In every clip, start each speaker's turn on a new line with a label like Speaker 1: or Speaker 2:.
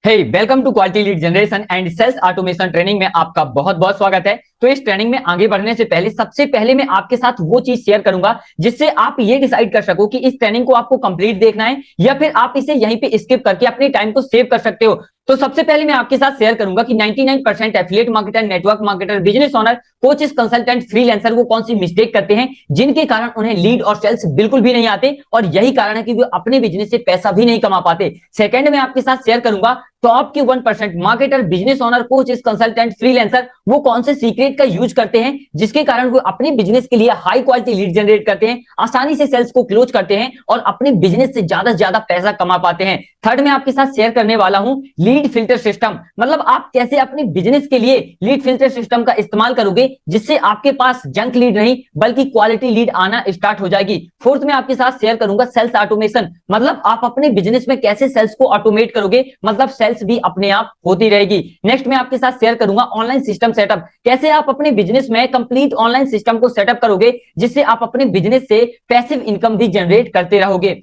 Speaker 1: Hey welcome to quality lead generation and sales automation training में आपका बहुत बहुत स्वागत है। तो इस ट्रेनिंग में आगे बढ़ने से पहले सबसे पहले मैं आपके साथ वो चीज शेयर करूंगा जिससे आप ये डिसाइड कर सको कि इस ट्रेनिंग को आपको कंप्लीट देखना है या फिर आप इसे यहीं पे स्किप करके अपने टाइम को सेव कर सकते हो। तो सबसे पहले मैं आपके साथ शेयर करूंगा कि 99% affiliate marketer, network marketer, business owner, coaches, consultant, freelancer वो कौन सी मिस्टेक करते हैं जिनके कारण उन्हें लीड और सेल्स बिल्कुल भी नहीं आते और यही कारण है कि वो अपने बिजनेस से पैसा भी नहीं कमा पाते। सेकंड में आपके साथ शेयर करूंगा टॉप के 1% marketer, business owner, coaches, consultant, freelancer वो कौन से सीक्रेट का यूज करते हैं जिसके कारण वो अपने बिजनेस के लिए हाई क्वालिटी लीड जनरेट करते हैं, आसानी से सेल्स को क्लोज करते हैं और अपने बिजनेस से ज्यादा से ज्यादा पैसा कमा पाते हैं। थर्ड में आपके साथ शेयर करने वाला हूं लीड फिल्टर सिस्टम, मतलब आप कैसे अपने बिजनेस के लिए लीड फिल्टर सिस्टम का इस्तेमाल करोगे जिससे आपके पास जंक लीड नहीं बल्कि क्वालिटी लीड आना स्टार्ट हो जाएगी। फोर्थ में आपके साथ शेयर करूंगा सेल्स ऑटोमेशन, मतलब आप अपने बिजनेस में कैसे सेल्स को ऑटोमेट करोगे, मतलब सेल्स भी अपने आप होती रहेगी। नेक्स्ट में आपके साथ शेयर करूंगा ऑनलाइन सिस्टम सेटअप, कैसे आप अपने बिजनेस में कंप्लीट ऑनलाइन सिस्टम को सेटअप करोगे जिससे आप अपने बिजनेस से पैसिव इनकम भी जनरेट करते रहोगे।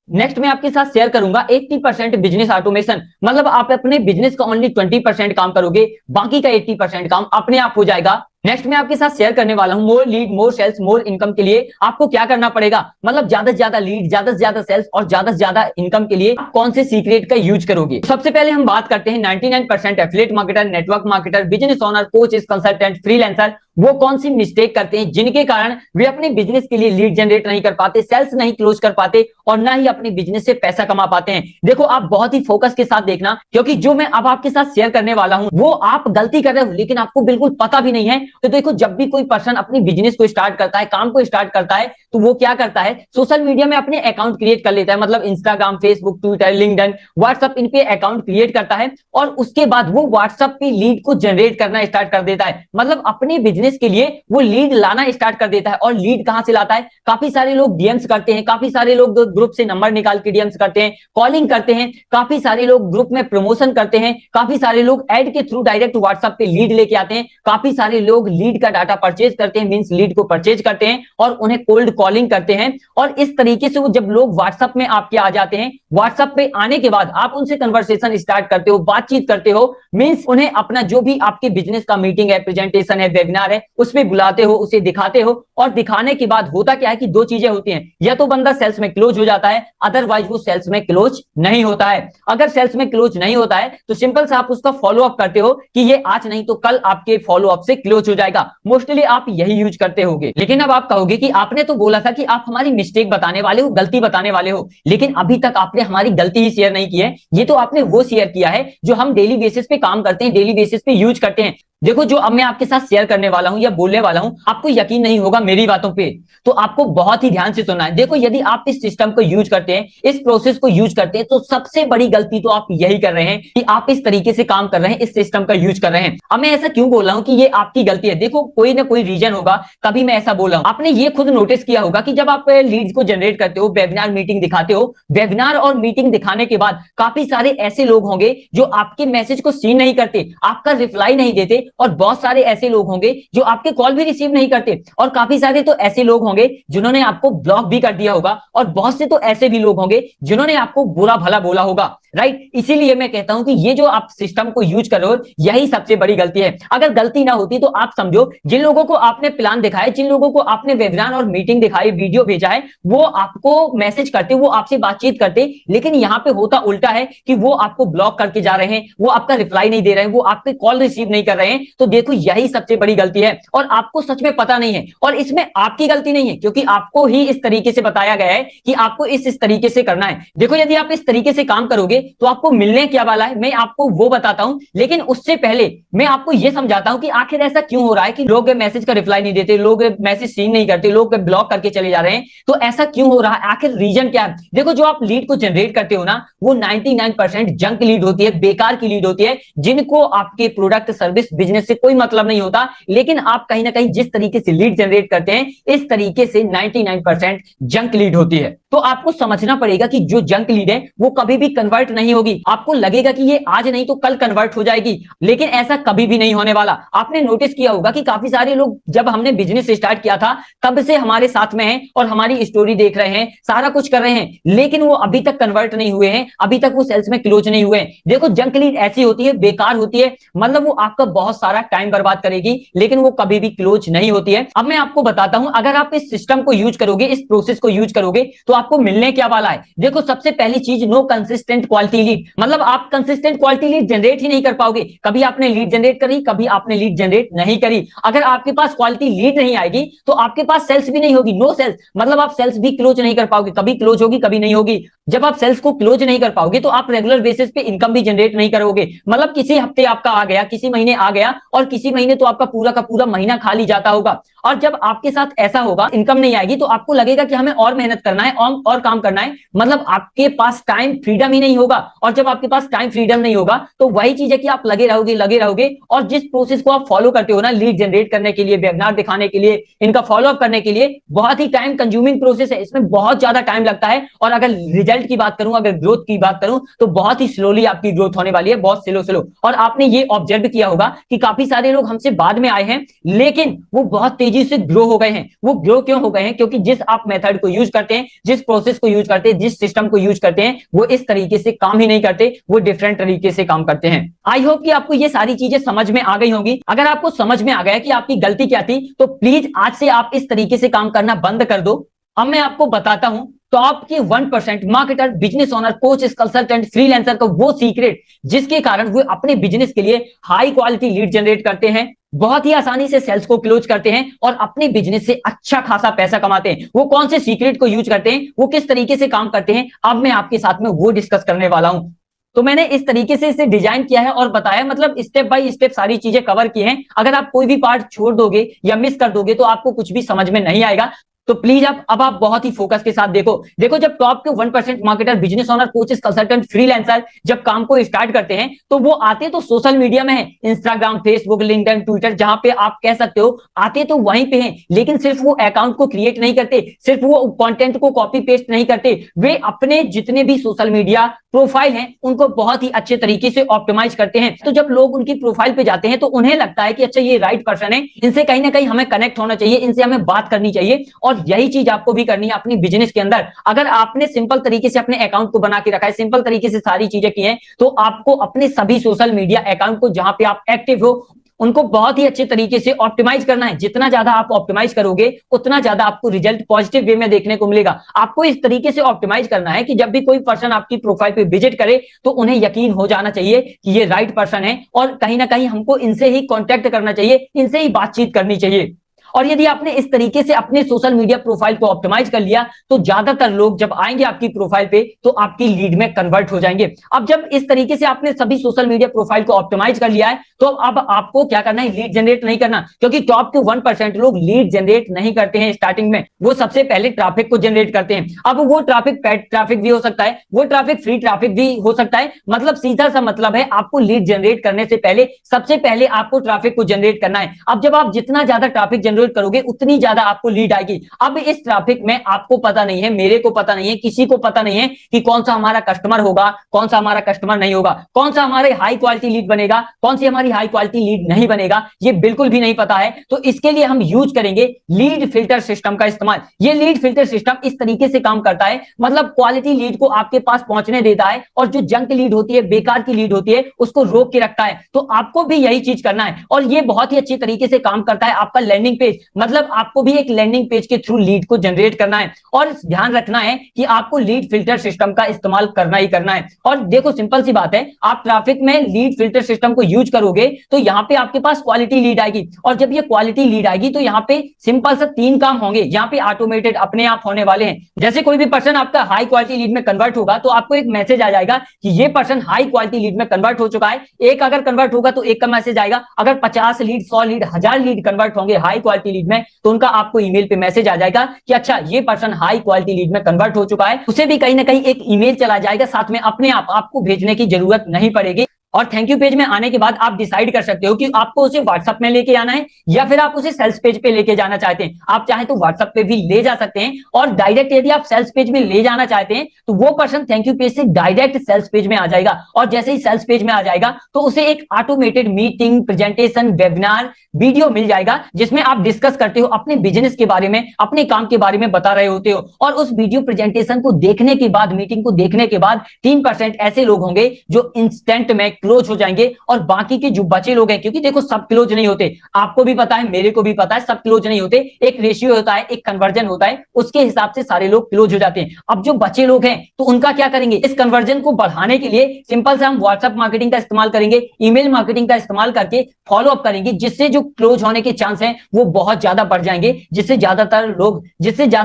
Speaker 1: नेक्स्ट में आपके साथ शेयर करूंगा 80% बिजनेस ऑटोमेशन, मतलब आप अपने बिजनेस का ओनली 20% काम करोगे, बाकी का 80% काम अपने आप हो जाएगा। नेक्स्ट में आपके साथ शेयर करने वाला हूं मोर लीड, मोर सेल्स, मोर इनकम के लिए आपको क्या करना पड़ेगा, मतलब ज्यादा से ज्यादा लीड, ज्यादा से ज्यादा सेल्स और ज्यादा से ज्यादा इनकम के लिए आप कौन से सीक्रेट का यूज करोगे। सबसे पहले हम बात करते हैं 99% affiliate marketer, network marketer, business owner, coaches, consultant, freelancer वो कौन सी मिस्टेक करते हैं जिनके कारण वे अपने बिजनेस के लिए लीड जनरेट नहीं कर पाते, सेल्स नहीं क्लोज कर पाते और ना ही अपने बिजनेस से पैसा कमा पाते हैं। देखो आप बहुत ही फोकस के साथ देखना, क्योंकि जो मैं अब आपके साथ शेयर करने वाला हूं वो आप गलती कर रहे हो लेकिन आपको बिल्कुल पता भी नहीं है। तो देखो जब भी कोई पर्सन अपनी बिजनेस को स्टार्ट करता है, काम को स्टार्ट करता है, तो वो क्या करता है, सोशल मीडिया में अपने अकाउंट क्रिएट कर लेता है, मतलब Instagram, Facebook, Twitter, LinkedIn, WhatsApp, इन पे अकाउंट क्रिएट करता है और उसके बाद वो व्हाट्सएप पे लीड को जनरेट करना स्टार्ट कर देता है, मतलब अपने बिजनेस के लिए वो लीड लाना स्टार्ट कर देता है। और लीड कहां से लाता है, काफी सारे लोग डीएम्स करते हैं, काफी सारे लोग ग्रुप से नंबर निकाल के डीएम्स करते हैं, कॉलिंग करते हैं, काफी सारे लोग ग्रुप में प्रमोशन करते हैं, काफी सारे लोग एड के थ्रू डायरेक्ट व्हाट्सएप पे लीड लेके आते हैं, काफी सारे लोग लीड का डाटा परचेज करते हैं, मींस लीड को परचेज करते हैं और उन्हें कोल्ड कॉलिंग करते हैं। और इस तरीके से वो जब लोग व्हाट्सएप में आपके आ जाते हैं, व्हाट्सएप पे आने के बाद आप उनसे कन्वर्सेशन स्टार्ट करते हो, बातचीत करते हो, मींस उन्हें अपना जो भी आपके बिजनेस का मीटिंग है, प्रेजेंटेशन है, वेबिनार है, उसमें बुलाते हो, उसे दिखाते हो और दिखाने के बाद होता क्या है कि दो चीजें होती हैं, या तो बंदा सेल्स में क्लोज हो जाता है, अदरवाइज वो सेल्स में क्लोज नहीं होता है। अगर सेल्स में क्लोज नहीं होता है तो सिंपल से आप उसका फॉलो अप करते हो कि ये आज नहीं तो कल आपके फॉलो अप से क्लोज हो जाएगा, मोस्टली आप यही यूज करते होगे। लेकिन अब आप कहोगे कि आपने तो बोला था कि आप हमारी मिस्टेक बताने वाले हो, गलती बताने वाले हो, लेकिन अभी तक आपने हमारी गलती ही शेयर नहीं की है। ये तो आपने वो शेयर किया है जो हम डेली बेसिस पे काम करते हैं, डेली बेसिस पे यूज करते हैं। देखो जो अब मैं आपके साथ शेयर करने वाला हूं या बोलने वाला हूं, आपको यकीन नहीं होगा मेरी बातों पे, तो आपको बहुत ही ध्यान से सुनना है। देखो यदि आप इस सिस्टम को यूज करते हैं, इस प्रोसेस को यूज करते हैं, तो सबसे बड़ी गलती तो आप यही कर रहे हैं कि आप इस तरीके से काम कर रहे हैं, इस सिस्टम का यूज कर रहे हैं। अब मैं ऐसा क्यों बोल रहा हूं कि ये आपकी गलती है, देखो कोई ना कोई रीजन होगा तभी मैं ऐसा बोल रहा हूं। आपने ये खुद नोटिस किया होगा कि जब आप लीड्स को जनरेट करते हो, वेबिनार मीटिंग दिखाते हो, वेबिनार और मीटिंग दिखाने के बाद काफी सारे ऐसे लोग होंगे जो आपके मैसेज को सीन नहीं करते, आपका रिप्लाई नहीं देते, और बहुत सारे ऐसे लोग होंगे जो आपके कॉल भी रिसीव नहीं करते, और काफी सारे तो ऐसे लोग होंगे जिन्होंने आपको ब्लॉक भी कर दिया होगा, और बहुत से तो ऐसे भी लोग होंगे जिन्होंने आपको बुरा भला बोला होगा, राइट। इसीलिए मैं कहता हूं कि ये जो आप सिस्टम को यूज कर रहे हो यही सबसे बड़ी गलती है। अगर गलती ना होती तो आप समझो जिन लोगों को आपने प्लान दिखाया, जिन लोगों को आपने वेबिनार और मीटिंग दिखाई, वीडियो भेजा है, वो आपको मैसेज करते, वो आपसे बातचीत करते, लेकिन यहां पे होता उल्टा है कि वो आपको ब्लॉक करके जा रहे हैं, वो आपका रिप्लाई नहीं दे रहे हैं, वो आपके कॉल रिसीव नहीं कर रहे हैं। तो देखो यही सबसे बड़ी गलती है और आपको सच में पता नहीं है, और इसमें आपकी गलती नहीं है क्योंकि आपको ही इस तरीके से बताया गया है कि आपको इस तरीके से करना है। देखो यदि आप इस तरीके से काम करोगे तो आपको मिलने क्या वाला है मैं आपको वो बताता हूं, लेकिन उससे पहले मैं आपको यह समझाता हूं कि आखिर ऐसा क्यों हो रहा है कि लोग मैसेज का रिप्लाई नहीं देते, लोग मैसेज सीन नहीं करते, लोग ब्लॉक करके चले जा रहे हैं। तो ऐसा क्यों हो रहा है, आखिर रीजन क्या है। देखो जो आप लीड को जनरेट करते हो ना, वो 99% जंक लीड होती है, बेकार की लीड होती है, जिनको आपके प्रोडक्ट, सर्विस, बिजनेस से कोई मतलब नहीं होता, लेकिन आप कहीं ना कहीं जिस तरीके से लीड जनरेट करते हैं इस तरीके से 99% जंक लीड होती है। तो आपको समझना पड़ेगा कि जो जंक लीड है वो कभी भी कन्वर्ट नहीं होगी। आपको लगेगा कि ये आज नहीं तो कल कन्वर्ट हो जाएगी, लेकिन ऐसा कभी भी नहीं होने वाला। आपने नोटिस किया होगा कि काफी सारे लोग जब हमने बिजनेस स्टार्ट किया था तब से हमारे साथ में हैं और हमारी स्टोरी देख रहे हैं, सारा कुछ कर रहे हैं, लेकिन वो अभी तक कन्वर्ट नहीं हुए हैं, अभी तक वो सेल्स में क्लोज नहीं हुए हैं। देखो जंक लीड ऐसी होती है, बेकार होती है, मतलब वो आपका बहुत सारा टाइम बर्बाद करेगी, लेकिन वो कभी भी क्लोज नहीं होती है। अब मैं आपको बताता हूं, अगर आप इस सिस्टम को यूज करोगे, इस प्रोसेस को यूज करोगे, तो आपको मिलने क्या वाला है। देखो सबसे पहली चीज, नो कंसिस्टेंट क्वालिटी लीड, मतलब आप कंसिस्टेंट क्वालिटी लीड जनरेट ही नहीं कर पाओगे। कभी आपने लीड जनरेट करी, कभी आपने लीड जनरेट नहीं करी। अगर आपके पास क्वालिटी लीड नहीं आएगी तो आपके पास सेल्स भी नहीं होगी, नो सेल्स, मतलब आप सेल्स भी क्लोज नहीं कर पाओगे, कभी क्लोज होगी कभी नहीं होगी। जब आप सेल्स को क्लोज नहीं कर पाओगे तो आप रेगुलर बेसिस पे इनकम भी जनरेट नहीं करोगे, मतलब किसी हफ्ते आपका आ गया, किसी महीने आ गया, और किसी महीने तो आपका पूरा का पूरा महीना खाली जाता होगा। और जब आपके साथ ऐसा होगा, इनकम नहीं आएगी, तो आपको लगेगा कि हमें और मेहनत करना है और काम करना है, मतलब आपके पास टाइम फ्रीडम ही नहीं होगा। और जब आपके पास टाइम फ्रीडम नहीं होगा तो वही चीज है कि आप लगे रहोगे, और जिस प्रोसेस को आप फॉलो करते हो ना, लीड जनरेट करने के लिए, वेबिनार दिखाने के लिए, इनका फॉलोअप करने के लिए, बहुत ही टाइम कंज्यूमिंग प्रोसेस है, इसमें बहुत ज्यादा टाइम लगता है। और अगर रिजल्ट की बात करूं, अगर ग्रोथ की बात करूं, तो बहुत ही स्लोली आपकी ग्रोथ होने वाली है, बहुत स्लो। और आपने ये ऑब्जर्व किया होगा कि काफी सारे लोग हमसे बाद में आए हैं, लेकिन वो बहुत तेजी से ग्रो हो गए हैं। वो ग्रो क्यों हो गए हैं? क्योंकि जिस आप मेथड को यूज करते हैं, जिस प्रोसेस को यूज करते हैं, जिस सिस्टम को यूज करते हैं, वो इस तरीके से काम ही नहीं करते, वो डिफरेंट तरीके से काम करते हैं। आई होप कि आपको ये सारी चीजें समझ में आ गई होंगी। अगर आपको समझ में आ गया कि आपकी गलती क्या थी, तो प्लीज आज से आप इस तरीके से काम करना बंद कर दो। अब मैं आपको बताता हूं टॉप के 1% marketer, business owner, coach, consultant, freelancer का वो सीक्रेट जिसके कारण वो अपने बिजनेस के लिए हाई क्वालिटी लीड जनरेट करते हैं, बहुत ही आसानी से सेल्स को क्लोज करते हैं और अपने बिजनेस से अच्छा खासा पैसा कमाते हैं। वो कौन से सीक्रेट को यूज करते हैं, वो किस तरीके से काम करते हैं, अब मैं आपके साथ में वो डिस्कस करने वाला हूं। तो मैंने इस तरीके से इसे डिजाइन किया है और बताया, मतलब स्टेप बाय स्टेप सारी चीजें कवर की हैं। अगर आप कोई भी पार्ट छोड़ दोगे या मिस कर दोगे तो आपको कुछ भी समझ में नहीं आएगा। तो प्लीज अब आप बहुत ही फोकस के साथ देखो जब टॉप के 1% marketer, business owner, coaches, consultant, freelancer जब काम को स्टार्ट करते हैं तो वो आते तो सोशल मीडिया में है, इंस्टाग्राम, फेसबुक, लिंक्डइन, ट्विटर, जहां पे आप कह सकते हो आते तो वहीं पे हैं, लेकिन सिर्फ वो अकाउंट को क्रिएट नहीं करते, सिर्फ वो कंटेंट को कॉपी पेस्ट नहीं करते, वे अपने जितने भी सोशल मीडिया प्रोफाइल हैं उनको बहुत ही अच्छे तरीके से ऑप्टिमाइज करते हैं। तो जब लोग उनकी प्रोफाइल पे जाते हैं तो उन्हें लगता है कि अच्छा ये राइट पर्सन है, इनसे कहीं ना कहीं हमें कनेक्ट होना चाहिए, इनसे हमें बात करनी चाहिए। और यही चीज आपको भी करनी है अपनी बिजनेस के अंदर। अगर आपने सिंपल तरीके से अपने अकाउंट को बना के रखा है, सिंपल तरीके से सारी चीजें की हैं, तो आपको अपने सभी सोशल मीडिया अकाउंट को जहां पे आप एक्टिव हो उनको बहुत ही अच्छे तरीके से ऑप्टिमाइज करना है। जितना ज्यादा आप ऑप्टिमाइज करोगे उतना ज्यादा आपको रिजल्ट पॉजिटिव वे में देखने को मिलेगा। आपको इस तरीके से ऑप्टिमाइज करना है कि जब भी कोई पर्सन आपकी प्रोफाइल पे विजिट करे तो उन्हें यकीन हो जाना चाहिए कि ये राइट पर्सन है और कहीं ना कहीं हमको इनसे ही कॉन्टेक्ट करना चाहिए, इनसे ही बातचीत करनी चाहिए। और यदि आपने इस तरीके से अपने सोशल मीडिया प्रोफाइल को ऑप्टिमाइज कर लिया तो ज्यादातर लोग जब आएंगे आपकी प्रोफाइल पे तो आपकी लीड में कन्वर्ट हो जाएंगे। अब जब इस तरीके से आपने सभी सोशल मीडिया प्रोफाइल को ऑप्टिमाइज कर लिया है तो अब आपको क्या करना है, लीड जनरेट नहीं करना, क्योंकि टॉप के 1% लोग लीड जनरेट नहीं करते हैं स्टार्टिंग में, वो सबसे पहले ट्रैफिक को जनरेट करते हैं। अब वो ट्रैफिक पेड ट्रैफिक भी हो सकता है, वो ट्रैफिक फ्री ट्रैफिक भी हो सकता है, मतलब सीधा सा मतलब है आपको लीड जनरेट करने से पहले सबसे पहले आपको ट्रैफिक को जनरेट करना है। अब जब आप जितना ज्यादा ट्रैफिक जनरेट करोगे उतनी ज्यादा आपको लीड आएगी। अब इस ट्रैफिक में आपको पता नहीं है, मेरे को पता नहीं है, किसी को पता नहीं है कि कौन सा हमारा कस्टमर होगा, कौन सा हमारा कस्टमर नहीं होगा, कौन सा हमारे हाई क्वालिटी लीड बनेगा, कौन सी हमारी हाई क्वालिटी लीड नहीं बनेगा, ये बिल्कुल भी नहीं पता है। तो इसके लिए हम यूज करेंगे लीड फिल्टर सिस्टम का इस्तेमाल। ये लीड फिल्टर सिस्टम इस तरीके से काम करता है, मतलब क्वालिटी लीड को आपके पास पहुंचने देता है और जो जंक लीड होती है, बेकार की लीड होती है, उसको रोक के रखता है। तो आपको भी यही चीज करना है और ये बहुत ही अच्छी तरीके से काम करता है आपका लैंडिंग पेज, मतलब आपको भी एक लैंडिंग पेज के थ्रू लीड को जनरेट करना है और ध्यान रखना है कि आपको लीड फिल्टर सिस्टम का इस्तेमाल करना ही करना है। और देखो सिंपल सी बात है, आप ट्रैफिक में लीड फिल्टर सिस्टम को यूज करोगे तो यहां पे आपके पास क्वालिटी लीड आएगी और जब ये क्वालिटी लीड आएगी तो यहाँ पे सिंपल सा 3 काम होंगे, यहाँ पे ऑटोमेटेड अपने आप होने वाले हैं। जैसे कोई भी पर्सन आपका हाई क्वालिटी लीड में कन्वर्ट होगा तो आपको एक मैसेज आ जाएगा कि ये पर्सन हाई क्वालिटी लीड में कन्वर्ट हो चुका है। एक अगर कन्वर्ट होगा तो एक का मैसेज आएगा, अगर 50 लीड, 100 लीड, 1000 लीड कन्वर्ट होंगे हाई क्वालिटी लीड में तो उनका आपको ईमेल पे मैसेज आ जाएगा कि अच्छा ये पर्सन हाई क्वालिटी लीड में कन्वर्ट हो चुका है। उसे भी कहीं ना कहीं एक ईमेल चला जाएगा साथ में, अपने आप आपको भेजने की जरूरत नहीं पड़ेगी। और थैंक यू पेज में आने के बाद आप डिसाइड कर सकते हो कि आपको उसे व्हाट्सएप में लेके आना है या फिर आप उसे सेल्स पेज पे लेके जाना चाहते हैं। आप चाहे तो व्हाट्सएप पे भी ले जा सकते हैं और डायरेक्ट यदि आप सेल्स पेज में ले जाना चाहते हैं तो वो पर्सन थैंक यू पेज से डायरेक्ट सेल्स पेज में आ जाएगा और जैसे ही सेल्स पेज में आ जाएगा तो उसे एक automated meeting, presentation, webinar, video मिल जाएगा जिसमें आप डिस्कस करते हो अपने बिजनेस के बारे में, अपने काम के बारे में बता रहे होते हो। और उस वीडियो प्रेजेंटेशन को देखने के बाद, मीटिंग को देखने के बाद 3% ऐसे लोग होंगे जो इंस्टेंट में क्लोज हो जाएंगे और बाकी के जो बचे लोग हैं, क्योंकि देखो सब क्लोज नहीं होते, आपको भी पता है, मेरे को भी पता है, सब क्लोज नहीं होते, एक रेशियो होता है, एक कन्वर्जन होता है, उसके हिसाब से सारे लोग क्लोज हो जाते हैं। अब जो बचे लोग हैं तो उनका क्या करेंगे, इस कन्वर्जन को बढ़ाने के लिए सिंपल से हम व्हाट्सएप मार्केटिंग का इस्तेमाल करेंगे, ईमेल मार्केटिंग का इस्तेमाल करके फॉलो अप करेंगे, जिससे जो क्लोज होने के चांस हैं वो बहुत ज्यादा बढ़ जाएंगे, जिससे ज्यादा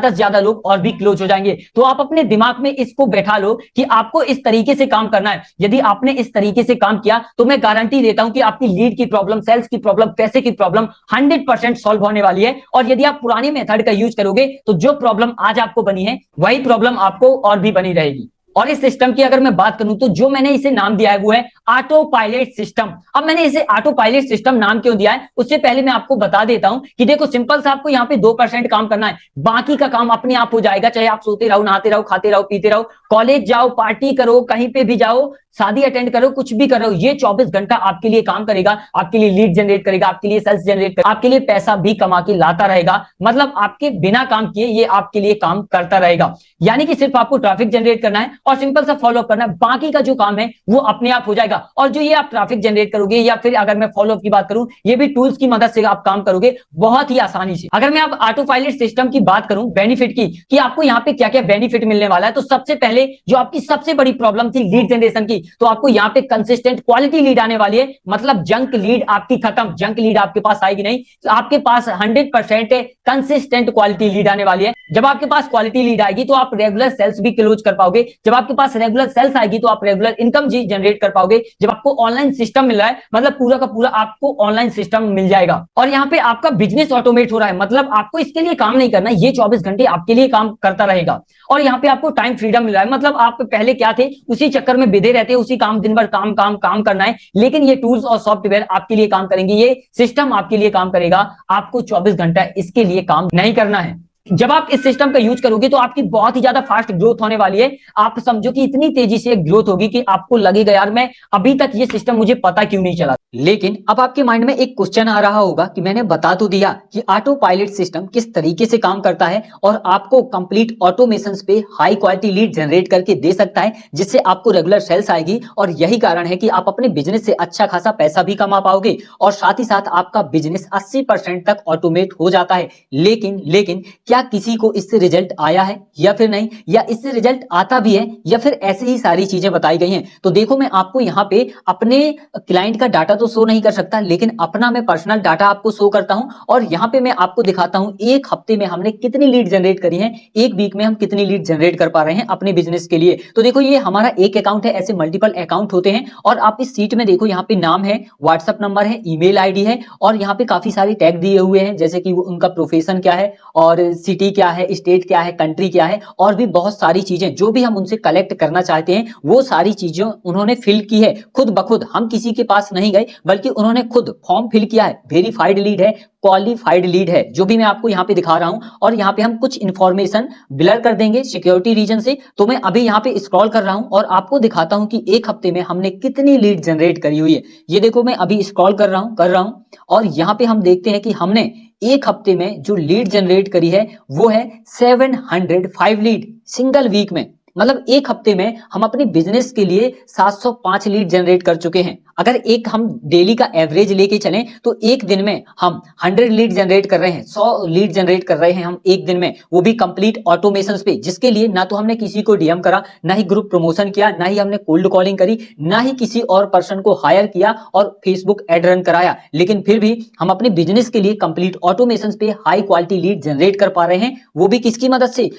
Speaker 1: से ज्यादा लोग और भी क्लोज हो जाएंगे। तो आप अपने दिमाग में इसको बैठा लो कि आपको इस तरीके से काम करना है। यदि आपने इस तरीके से काम किया तो मैं गारंटी देता हूं कि आपकी लीड की प्रॉब्लम, सेल्स की प्रॉब्लम, पैसे की प्रॉब्लम 100% सॉल्व होने वाली है। और यदि आप पुराने मेथड का यूज करोगे तो जो प्रॉब्लम आज आपको बनी है वही प्रॉब्लम आपको और भी बनी रहेगी। और इस सिस्टम की अगर मैं बात करूं तो जो मैंने इसे नाम दिया है वो है ऑटो पायलट सिस्टम। अब मैंने इसे ऑटो पायलट सिस्टम नाम क्यों दिया है उससे पहले मैं आपको बता देता हूं कि देखो सिंपल से आपको यहाँ पे 2% काम करना है, बाकी का काम अपने आप हो जाएगा। चाहे आप सोते रहो, नहाते रहो, खाते रहो, पीते रहो, कॉलेज जाओ, पार्टी करो, कहीं पे भी जाओ, शादी अटेंड करो, कुछ भी करो, ये 24 घंटा आपके लिए काम करेगा, आपके लिए लीड जनरेट करेगा, आपके लिए सेल्स जनरेट करेगा, आपके लिए पैसा भी कमा के लाता रहेगा। मतलब आपके बिना काम किए ये आपके लिए काम करता रहेगा। यानी कि सिर्फ आपको ट्रैफिक जनरेट करना है और सिंपल सा फॉलो अप करना है, बाकी का जो काम है वो अपने आप हो जाएगा। और जो ये आप ट्रैफिक जनरेट करोगे या फिर अगर मैं फॉलो अप की बात करूं, ये भी टूल्स की मदद से आप काम करोगे बहुत ही आसानी से। अगर मैं अब ऑटो पायलट सिस्टम की बात करूं, बेनिफिट की, कि आपको यहाँ पे क्या क्या बेनिफिट मिलने वाला है, तो सबसे पहले जो आपकी सबसे बड़ी प्रॉब्लम थी लीड जनरेशन की, तो आपको यहाँ पे कंसिस्टेंट क्वालिटी लीड आने वाली है। मतलब जंक लीड आपकी खत्म, जंक लीड आपके पास आएगी नहीं, तो आपके पास 100% कंसिस्टेंट क्वालिटी लीड आने वाली है। जब आपके पास क्वालिटी लीड आएगी तो आप रेगुलर सेल्स भी क्लोज कर पाओगे। जब आपके पास रेगुलर सेल्स आएगी तो आप रेगुलर इनकम जी जनरेट कर पाओगे। जब आपको ऑनलाइन सिस्टम मिल रहा है, मतलब पूरा का पूरा आपको ऑनलाइन सिस्टम मिल जाएगा और यहाँ पे आपका बिजनेस ऑटोमेट हो रहा है। मतलब आपको इसके लिए काम नहीं करना, ये 24 घंटे आपके लिए काम करता रहेगा। और यहाँ पे आपको टाइम फ्रीडम मिल रहा है। मतलब आप पहले क्या थे, उसी चक्कर में बिधे रहते, उसी काम, दिन भर काम काम काम करना है, लेकिन ये टूल्स और सॉफ्टवेयर आपके लिए काम करेंगे, ये सिस्टम आपके लिए काम करेगा। आपको 24 घंटा इसके लिए काम नहीं करना है। जब आप इस सिस्टम का यूज करोगे तो आपकी बहुत ही ज्यादा फास्ट ग्रोथ होने वाली है। आप समझो कि इतनी तेजी से ग्रोथ होगी कि आपको लगेगा यार मैं अभी तक ये सिस्टम मुझे पता क्यों नहीं चला। लेकिन अब आपके माइंड में एक क्वेश्चन आ रहा होगा कि मैंने बता तो दिया कि ऑटो पायलट सिस्टम किस तरीके से काम करता है और आपको कंप्लीट ऑटोमेशन पे हाई क्वालिटी लीड जनरेट करके दे सकता है, जिससे आपको रेगुलर सेल्स आएगी और यही कारण है कि आप अपने बिजनेस से अच्छा खासा पैसा भी कमा पाओगे और साथ ही साथ आपका बिजनेस 80% तक ऑटोमेट हो जाता है। लेकिन क्या किसी को इससे रिजल्ट आया है या फिर नहीं, या इससे रिजल्ट आता भी है या फिर ऐसे ही सारी चीजें बताई गई हैं। तो देखो मैं आपको यहाँ पे अपने क्लाइंट का डाटा तो शो नहीं कर सकता, लेकिन अपना मैं पर्सनल डाटा आपको शो करता हूं और यहाँ पे मैं आपको दिखाता हूं एक हफ्ते में हमने कितनी लीड जनरेट करी है, एक वीक में हम कितनी लीड जनरेट कर पा रहे हैं अपने बिजनेस के लिए। तो देखो ये हमारा एक अकाउंट है, ऐसे मल्टीपल अकाउंट होते हैं और आप इस सीट में देखो यहाँ पे नाम है, व्हाट्सएप नंबर है, ईमेल आईडी है और यहाँ पे काफी सारे टैग दिए हुए हैं, जैसे कि उनका प्रोफेशन क्या है और सिटी क्या है, स्टेट क्या है, कंट्री क्या है और भी बहुत सारी चीजें जो भी हम उनसे कलेक्ट करना चाहते हैं वो सारी चीजें उन्होंने फिल की है खुद ब खुद। हम किसी के पास नहीं गए बल्कि उन्होंने खुद फॉर्म फिल किया है। वेरीफाइड लीड है, क्वालिफाइड लीड है, जो भी मैं आपको यहाँ पे दिखा रहा हूं। और यहाँ पे हम कुछ इंफॉर्मेशन ब्लर कर देंगे सिक्योरिटी रीजन से। तो मैं अभी यहाँ पे स्क्रॉल कर रहा हूं और आपको दिखाता हूं कि एक हफ्ते में हमने कितनी लीड जनरेट करी हुई है। ये देखो मैं अभी स्क्रॉल कर रहा हूं और यहाँ पे हम देखते हैं कि हमने एक हफ्ते में जो लीड जनरेट करी है वो है 705 लीड सिंगल वीक में। मतलब एक हफ्ते में हम अपने बिजनेस के लिए 705 लीड जनरेट कर चुके हैं। अगर एक हम डेली का एवरेज लेके चलें तो एक दिन में हम 100 लीड जनरेट कर रहे हैं, 100 लीड जनरेट कर रहे हैं हम एक दिन में, वो भी कंप्लीट ऑटोमेशन पे, जिसके लिए ना तो हमने किसी को डीएम करा, ना ही ग्रुप प्रमोशन किया, ना ही हमने कोल्ड कॉलिंग करी, ना ही किसी और पर्सन को हायर किया और फेसबुक एड रन कराया। लेकिन फिर भी हम अपने बिजनेस के लिए कंप्लीट ऑटोमेशन पे हाई क्वालिटी लीड जनरेट कर पा रहे हैं, वो भी किसकी मदद से,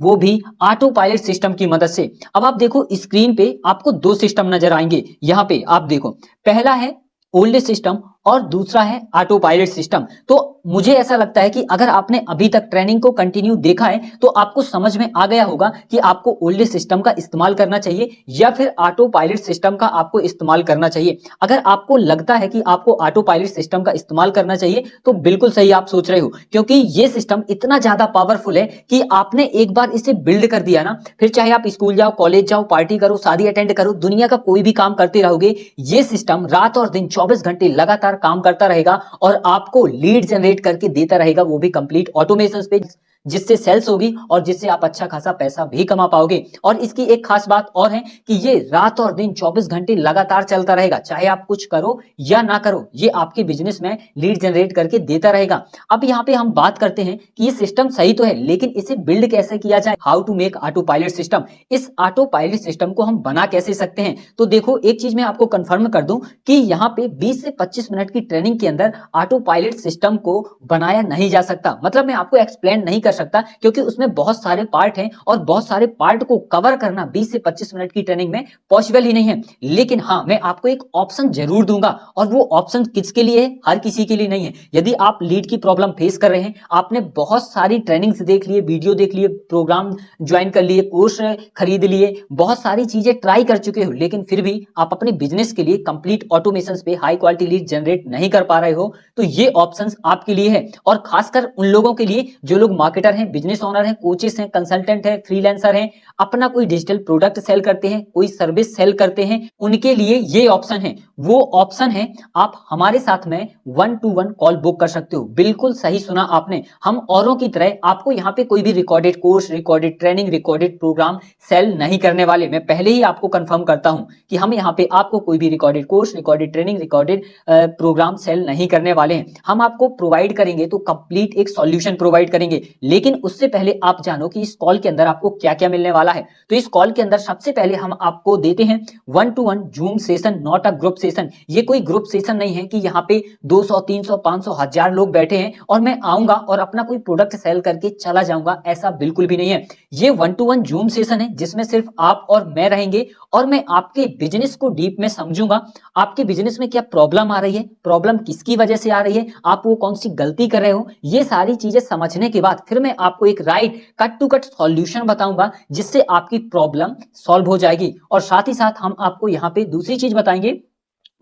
Speaker 1: वो भी ऑटो पायलट सिस्टम की मदद से। अब आप देखो स्क्रीन पे आपको दो सिस्टम नजर आएंगे। यहाँ पे आप देखो, पहला है ओल्ड सिस्टम और दूसरा है ऑटो पायलट सिस्टम। तो मुझे ऐसा लगता है कि अगर आपने अभी तक ट्रेनिंग को कंटिन्यू देखा है तो आपको समझ में आ गया होगा कि आपको ओल्ड सिस्टम का इस्तेमाल करना चाहिए या फिर ऑटो पायलट सिस्टम का आपको इस्तेमाल करना चाहिए। अगर आपको लगता है कि आपको ऑटो पायलट सिस्टम का इस्तेमाल करना चाहिए तो बिल्कुल सही आप सोच रहे हो, क्योंकि ये सिस्टम इतना ज्यादा पावरफुल है कि आपने एक बार इसे बिल्ड कर दिया ना, फिर चाहे आप स्कूल जाओ, कॉलेज जाओ, पार्टी करो, शादी अटेंड करो, दुनिया का कोई भी काम करते रहोगे, ये सिस्टम रात और दिन 24 घंटे लगातार काम करता रहेगा और आपको लीड जनरेट करके देता रहेगा, वो भी कंप्लीट ऑटोमेशन पे, जिससे सेल्स होगी और जिससे आप अच्छा खासा पैसा भी कमा पाओगे। और इसकी एक खास बात और है कि ये रात और दिन 24 घंटे लगातार चलता रहेगा, चाहे आप कुछ करो या ना करो, ये आपके बिजनेस में लीड जनरेट करके देता रहेगा। अब यहाँ पे हम बात करते हैं कि ये सिस्टम सही तो है, लेकिन इसे बिल्ड कैसे किया जाए, how to make autopilot system. इस ऑटो पायलट सिस्टम को हम बना कैसे सकते हैं? तो देखो, एक चीज मैं आपको कंफर्म कर दूं कि यहाँ पे 20 से 25 मिनट की ट्रेनिंग के अंदर ऑटो पायलट सिस्टम को बनाया नहीं जा सकता। मतलब मैं आपको एक्सप्लेन नहीं कर सकता, क्योंकि उसमें बहुत सारे पार्ट हैं और बहुत सारे पार्ट को कवर करना 20 से 25 मिनट की ट्रेनिंग में पॉसिबल ही नहीं है। लेकिन हाँ, मैं आपको एक ऑप्शन जरूर दूंगा, और वो ऑप्शन किसके लिए है? हर किसी के लिए नहीं है। यदि आप लीड की प्रॉब्लम फेस कर रहे हैं, आपने बहुत सारी ट्रेनिंग्स देख लिए, वीडियो देख लिए, प्रोग्राम ज्वाइन कर लिए, कोर्स खरीद लिए, बहुत सारी चीजें ट्राई कर चुके हो, लेकिन फिर भी आप अपने बिजनेस के लिए कंप्लीट ऑटोमेशन पे हाई क्वालिटी लीड जनरेट नहीं कर पा रहे हो, तो ये ऑप्शंस आपके लिए है। और खासकर उन लोगों के लिए जो लोग मार्केटर हैं, बिजनेस ओनर हैं, कोचेस हैं, कंसल्टेंट हैं, फ्रीलांसर हैं, अपना कोई डिजिटल प्रोडक्ट सेल करते हैं, कोई सर्विस सेल करते हैं, उनके लिए ये ऑप्शन है। वो ऑप्शन है, आप हमारे साथ में 1-to-1 कॉल बुक कर सकते हो। बिल्कुल सही सुना आपने, हम औरों की तरह आपको यहाँ पे कोई भी recorded course, recorded training, recorded program sell नहीं करने वाले। मैं पहले ही आपको कंफर्म करता हूं कि हम यहाँ पे आपको कोई भी recorded course, recorded training, recorded program sell नहीं करने वाले हैं। हम आपको प्रोवाइड करेंगे तो कंप्लीट एक सॉल्यूशन प्रोवाइड करेंगे। लेकिन उससे पहले आप जानो कि इस कॉल के अंदर आपको क्या क्या मिलने वाला है। तो इस कॉल के अंदर सबसे पहले हम आपको देते हैं 1-to-1 zoom session, not a group session. ये कोई ग्रुप सेशन नहीं है कि यहाँ पे 200, 300, 500, 1000 लोग बैठे हैं और मैं आऊंगा और अपना कोई प्रोडक्ट सेल करके चला जाऊंगा, ऐसा बिल्कुल भी नहीं है। ये 1-to-1 जूम सेशन है जिसमें सिर्फ आप और मैं रहेंगे, और मैं आपके बिजनेस को डीप में समझूंगा। आपके बिजनेस में क्या प्रॉब्लम आ रही है, प्रॉब्लम किसकी वजह से आ रही है, आप वो कौन सी गलती कर रहे हो, ये सारी चीजें समझने के बाद फिर मैं आपको एक right cut to cut solution बताऊंगा, जिससे आपकी प्रॉब्लम सॉल्व हो जाएगी। और साथ ही साथ हम आपको यहाँ पे दूसरी चीज बताएंगे,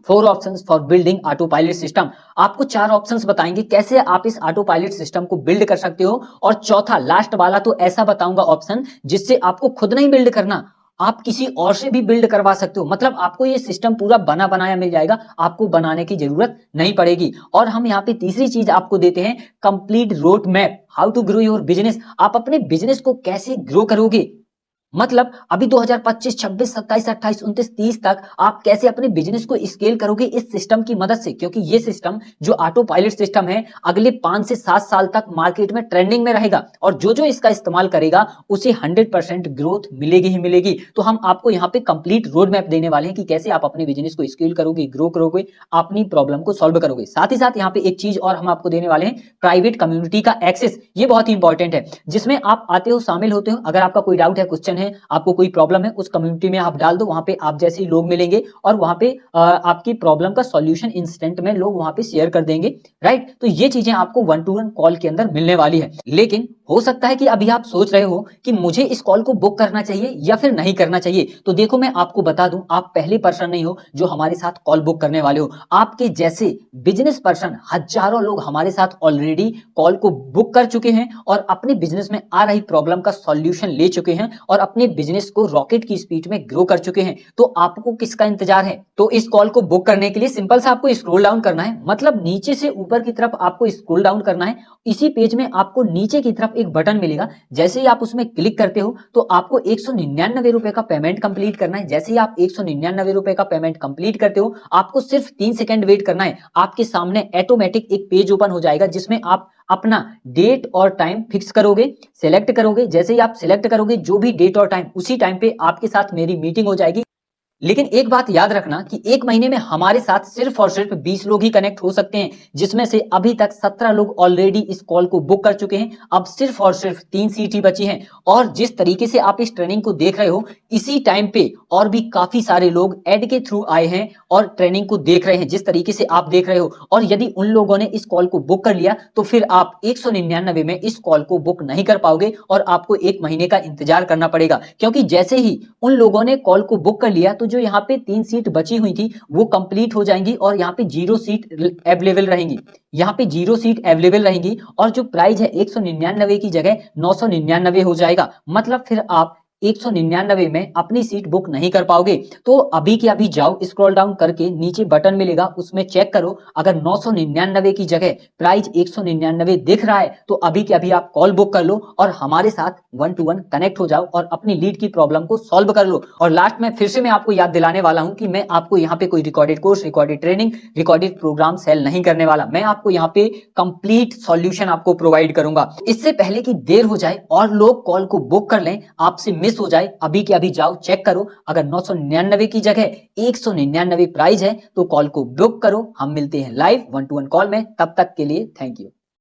Speaker 1: 4 options for building auto pilot system. आपको 4 ऑप्शंस बताएंगे कैसे आप इस ऑटो पायलट सिस्टम को बिल्ड कर सकते हो। और चौथा, लास्ट वाला तो ऐसा बताऊंगा ऑप्शन, जिससे आपको खुद नहीं बिल्ड करना, आप किसी और से भी बिल्ड करवा सकते हो। मतलब आपको ये सिस्टम पूरा बना बनाया मिल जाएगा, आपको बनाने की जरूरत नहीं पड़ेगी। और हम यहाँ पे तीसरी चीज आपको देते हैं, complete roadmap, how to grow your business. आप अपने बिजनेस को कैसे ग्रो करोगे, मतलब अभी 2025, 26, 27, 28, 29, 30 तक आप कैसे अपने बिजनेस को स्केल करोगे इस सिस्टम की मदद से। क्योंकि ये सिस्टम जो ऑटो पायलट सिस्टम है, अगले 5 से 7 साल तक मार्केट में ट्रेंडिंग में रहेगा, और जो जो इसका इस्तेमाल करेगा उसे 100% ग्रोथ मिलेगी ही मिलेगी। तो हम आपको यहाँ पे कंप्लीट रोड मैप देने वाले हैं कि कैसे आप अपने बिजनेस को स्केल करोगे, ग्रो करोगे, अपनी प्रॉब्लम को सॉल्व करोगे। साथ ही साथ यहाँ पे एक चीज और हम आपको देने वाले हैं, प्राइवेट कम्युनिटी का एक्सेस। ये बहुत ही इंपॉर्टेंट है, जिसमें आप आते हो, शामिल होते हो, अगर आपका कोई डाउट है, क्वेश्चन है, आपको कोई प्रॉब्लम है, उस कम्युनिटी में आप डाल दो, वहां पे आप जैसे ही लोग मिलेंगे और वहां पे आपकी प्रॉब्लम का सॉल्यूशन इंस्टेंट में लोग वहां पे शेयर कर देंगे, राइट। तो ये चीजें आपको 1-to-1 कॉल के अंदर मिलने वाली है। लेकिन हो सकता है कि अभी आप सोच रहे हो कि मुझे इस कॉल को बुक करना चाहिए या फिर नहीं करना चाहिए। तो देखो, मैं आपको बता दूं, आप पहले पर्सन नहीं हो जो हमारे साथ कॉल बुक करने वाले हो। आपके जैसे बिजनेस पर्सन हजारों लोग हमारे साथ ऑलरेडी कॉल को बुक कर चुके हैं और अपने बिजनेस में आ रही प्रॉब्लम का सॉल्यूशन ले चुके हैं और अपने बिजनेस को रॉकेट की स्पीड में ग्रो कर चुके हैं। तो आपको किसका इंतजार है? तो इस कॉल को बुक करने के लिए सिंपल सा आपको स्क्रॉल डाउन करना है, मतलब नीचे से ऊपर की तरफ आपको स्क्रॉल डाउन करना है। इसी पेज में आपको नीचे की तरफ एक बटन मिलेगा, जैसे ही आप उसमें क्लिक करते हो तो आपको 199 रुपए का पेमेंट कंप्लीट करना है। जैसे ही आप 199 रुपए का पेमेंट कंप्लीट करते हो, आपको सिर्फ 3 सेकंड वेट करना है। आपके सामने ऑटोमेटिक एक पेज ओपन हो जाएगा, जिसमें आप अपना डेट और टाइम फिक्स करोगे, सेलेक्ट करोगे। जैसे ही आप सेलेक्ट करोगे जो भी डेट और टाइम, उसी टाइम पे आपके साथ मेरी मीटिंग हो जाएगी। लेकिन एक बात याद रखना कि एक महीने में हमारे साथ सिर्फ और सिर्फ 20 लोग ही कनेक्ट हो सकते हैं, जिसमें से अभी तक 17 लोग ऑलरेडी इस कॉल को बुक कर चुके हैं। अब सिर्फ और सिर्फ 3 सीट ही बची हैं और जिस तरीके से आप इस ट्रेनिंग को देख रहे हो, इसी टाइम पे और भी काफी सारे लोग ऐड के थ्रू आए हैं और ट्रेनिंग को देख रहे हैं जिस तरीके से आप देख रहे हो। और यदि उन लोगों ने इस कॉल को बुक कर लिया तो फिर आप 199 में इस कॉल को बुक नहीं कर पाओगे और आपको एक महीने का इंतजार करना पड़ेगा, क्योंकि जैसे ही उन लोगों ने कॉल को बुक कर लिया तो जो यहाँ पे 3 सीट बची हुई थी वो कंप्लीट हो जाएंगी और यहाँ पे 0 सीट अवेलेबल रहेंगी। यहाँ पे 0 सीट अवेलेबल रहेंगी और जो प्राइस है 199 की जगह 999 हो जाएगा। मतलब फिर आप 199 में अपनी सीट बुक नहीं कर पाओगे। तो अभी के अभी जाओ, स्क्रॉल डाउन करके नीचे बटन मिलेगा उसमें चेक करो, अगर 999 की जगह प्राइस 199 दिख रहा है तो अभी के अभी आप कॉल बुक कर लो और हमारे साथ 1 to 1 कनेक्ट हो जाओ और अपनी लीड की प्रॉब्लम को सॉल्व कर लो। और लास्ट में फिर से मैं आपको याद दिलाने वाला हूं कि मैं आपको यहाँ पे कोई recorded course, recorded training, recorded program sell नहीं करने वाला। मैं आपको यहाँ पे कंप्लीट सॉल्यूशन आपको प्रोवाइड करूंगा। इससे पहले कि देर हो जाए और लोग कॉल को बुक कर लें, आपसे मिस हो जाए, अभी के अभी जाओ चेक करो, अगर 999 की जगह 199 प्राइस है तो कॉल को बुक करो। हम मिलते हैं लाइव 1 to 1 कॉल में, तब तक के लिए थैंक यू।